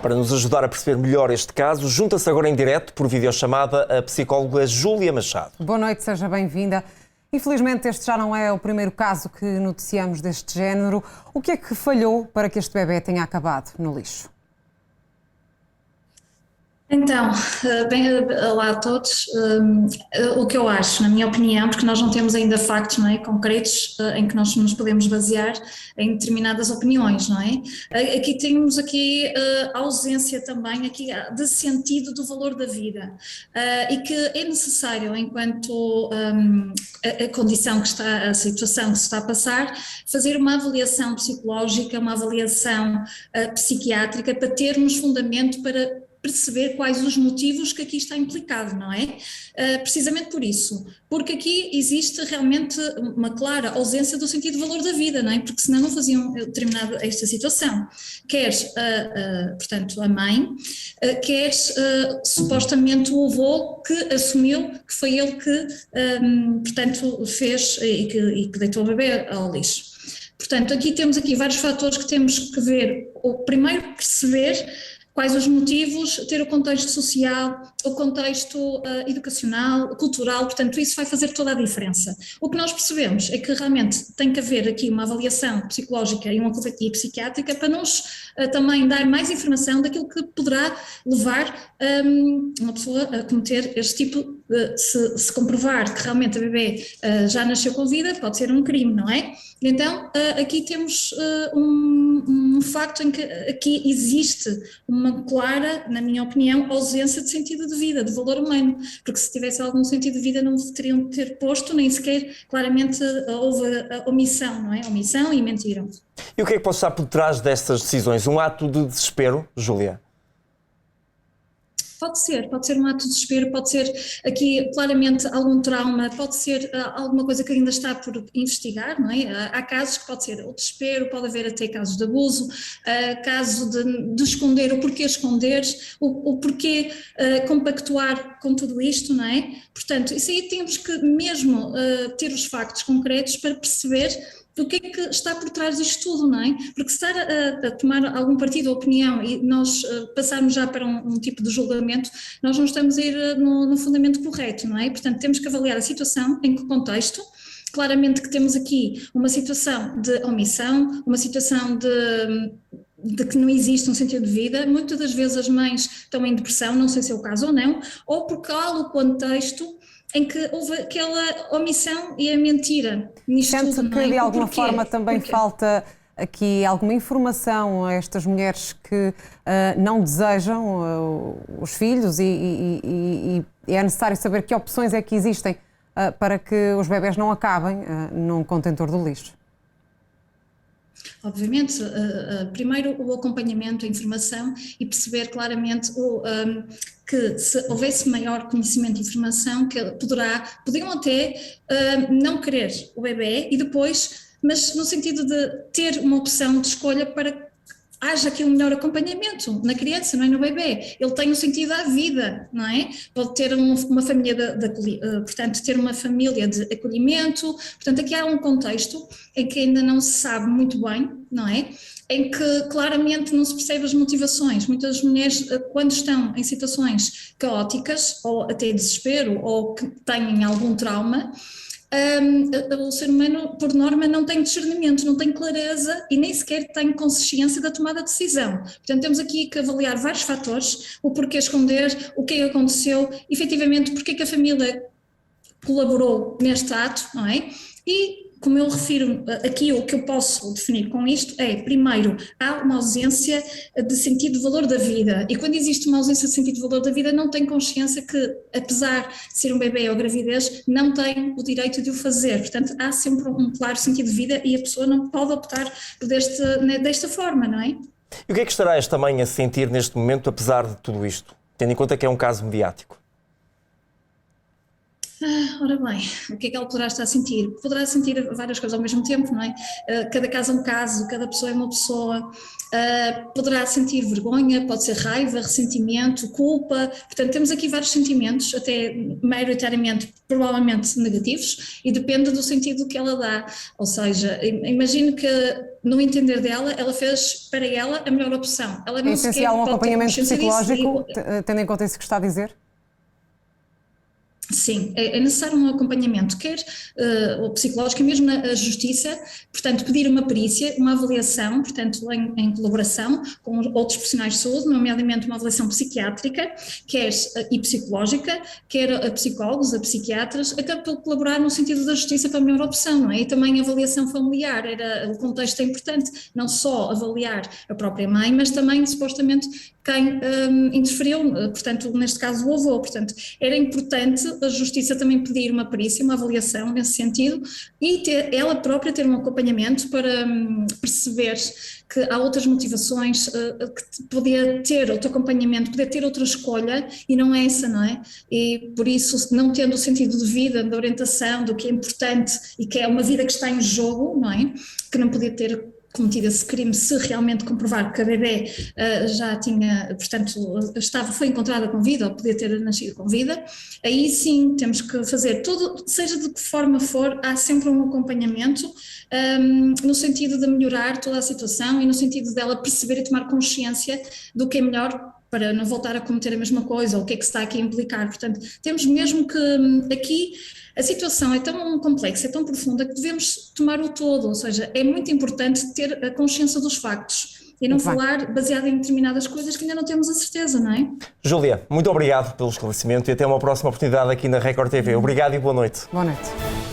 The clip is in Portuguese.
Para nos ajudar a perceber melhor este caso, junta-se agora em direto, por videochamada, a psicóloga Júlia Machado. Boa noite, seja bem-vinda. Infelizmente, este já não é o primeiro caso que noticiamos deste género. O que é que falhou para que este bebê tenha acabado no lixo? Então, olá a todos. O que eu acho, na minha opinião, porque nós não temos ainda factos, não é, concretos em que nós nos podemos basear em determinadas opiniões, não é? Aqui temos a ausência também aqui de sentido do valor da vida e que é necessário, enquanto a condição que está, a situação que se está a passar, fazer uma avaliação psicológica, uma avaliação psiquiátrica para termos fundamento para perceber quais os motivos que aqui está implicado, não é? Precisamente por isso, porque aqui existe realmente uma clara ausência do sentido de valor da vida, não é? Porque senão não faziam determinada esta situação. Quer, portanto, a mãe, quer supostamente o avô que assumiu que foi ele que, portanto, fez e que deitou o bebê ao lixo. Portanto, aqui temos vários fatores que temos que ver. O primeiro, perceber quais os motivos, ter o contexto social, o contexto educacional, cultural, portanto isso vai fazer toda a diferença. O que nós percebemos é que realmente tem que haver aqui uma avaliação psicológica e psiquiátrica para nos também dar mais informação daquilo que poderá levar uma pessoa a cometer este tipo de, se comprovar que realmente a bebê já nasceu com vida, pode ser um crime, não é? Então aqui temos um facto em que aqui existe uma clara, na minha opinião, ausência de sentido de vida, de valor humano, porque se tivesse algum sentido de vida não teriam de ter posto, nem sequer claramente houve a omissão, não é? Omissão e mentiram. E o que é que pode estar por trás destas decisões? Um ato de desespero, Júlia? Pode ser um ato de desespero, pode ser aqui claramente algum trauma, pode ser alguma coisa que ainda está por investigar, não é? Há casos que pode ser o desespero, pode haver até casos de abuso, caso de esconder, o porquê esconder, o porquê compactuar com tudo isto, não é? Portanto, isso aí temos que mesmo ter os factos concretos para perceber o que é que está por trás disto tudo, não é? Porque se estar a tomar algum partido ou opinião e nós passarmos já para um tipo de julgamento, nós não estamos a ir no fundamento correto, não é? Portanto, temos que avaliar a situação, em que contexto. Claramente que temos aqui uma situação de omissão, uma situação de que não existe um sentido de vida. Muitas das vezes as mães estão em depressão, não sei se é o caso ou não, ou porque há o contexto em que houve aquela omissão e a mentira. Sente que de alguma forma também falta aqui alguma informação a estas mulheres que não desejam os filhos e é necessário saber que opções é que existem para que os bebés não acabem num contentor do lixo? Obviamente, primeiro o acompanhamento, a informação e perceber claramente que se houvesse maior conhecimento e informação, que poderiam até não querer o bebê e depois, mas no sentido de ter uma opção de escolha para que haja aqui um melhor acompanhamento na criança, não é, no bebê. Ele tem um sentido à vida, não é? Pode ter uma família portanto, ter uma família de acolhimento, portanto, aqui há um contexto em que ainda não se sabe muito bem, não é? Em que claramente não se percebe as motivações. Muitas mulheres, quando estão em situações caóticas, ou até desespero, ou que têm algum trauma, o ser humano, por norma, não tem discernimento, não tem clareza e nem sequer tem consciência da tomada de decisão. Portanto, temos aqui que avaliar vários fatores, o porquê esconder, o que é que aconteceu, efetivamente, porque é que a família colaborou neste ato, não é? E, como eu refiro aqui, o que eu posso definir com isto é, primeiro, há uma ausência de sentido de valor da vida, e quando existe uma ausência de sentido de valor da vida, não tem consciência que, apesar de ser um bebê ou gravidez, não tem o direito de o fazer. Portanto, há sempre um claro sentido de vida e a pessoa não pode optar por desta forma, não é? E o que é que estará esta mãe a sentir neste momento, apesar de tudo isto, tendo em conta que é um caso mediático? Ora bem, o que é que ela poderá estar a sentir? Poderá sentir várias coisas ao mesmo tempo, não é? Cada caso é um caso, cada pessoa é uma pessoa. Poderá sentir vergonha, pode ser raiva, ressentimento, culpa. Portanto, temos aqui vários sentimentos, até maioritariamente, provavelmente negativos, e depende do sentido que ela dá. Ou seja, imagino que no entender dela, ela fez para ela a melhor opção. Ela não É essencial um pode ter acompanhamento consciência disso psicológico, tendo em conta isso que está a dizer? Sim, é necessário um acompanhamento, quer o psicológico, mesmo na justiça, portanto, pedir uma perícia, uma avaliação, portanto, em colaboração com outros profissionais de saúde, nomeadamente uma avaliação psiquiátrica, quer e psicológica, quer a psicólogos, a psiquiatras, acaba por colaborar no sentido da justiça para a melhor opção, não é? E também a avaliação familiar, o contexto é importante, não só avaliar a própria mãe, mas também, supostamente, quem interferiu, portanto, neste caso o avô, portanto, era importante a justiça também pedir uma perícia, uma avaliação nesse sentido e ela própria ter um acompanhamento para perceber que há outras motivações, que podia ter outro acompanhamento, poder ter outra escolha e não é essa, não é? E por isso, não tendo o sentido de vida, de orientação, do que é importante e que é uma vida que está em jogo, não é? Que não podia ter cometido esse crime se realmente comprovar que a bebê já tinha, portanto, foi encontrada com vida ou podia ter nascido com vida, aí sim temos que fazer tudo, seja de que forma for, há sempre um acompanhamento no sentido de melhorar toda a situação e no sentido dela perceber e tomar consciência do que é melhor para não voltar a cometer a mesma coisa, ou o que é que se está aqui a implicar. Portanto, temos mesmo que aqui a situação é tão complexa, é tão profunda que devemos tomar o todo, ou seja, é muito importante ter a consciência dos factos e não falar baseado em determinadas coisas que ainda não temos a certeza, não é? Júlia, muito obrigado pelo esclarecimento e até uma próxima oportunidade aqui na Record TV. Obrigado e boa noite. Boa noite.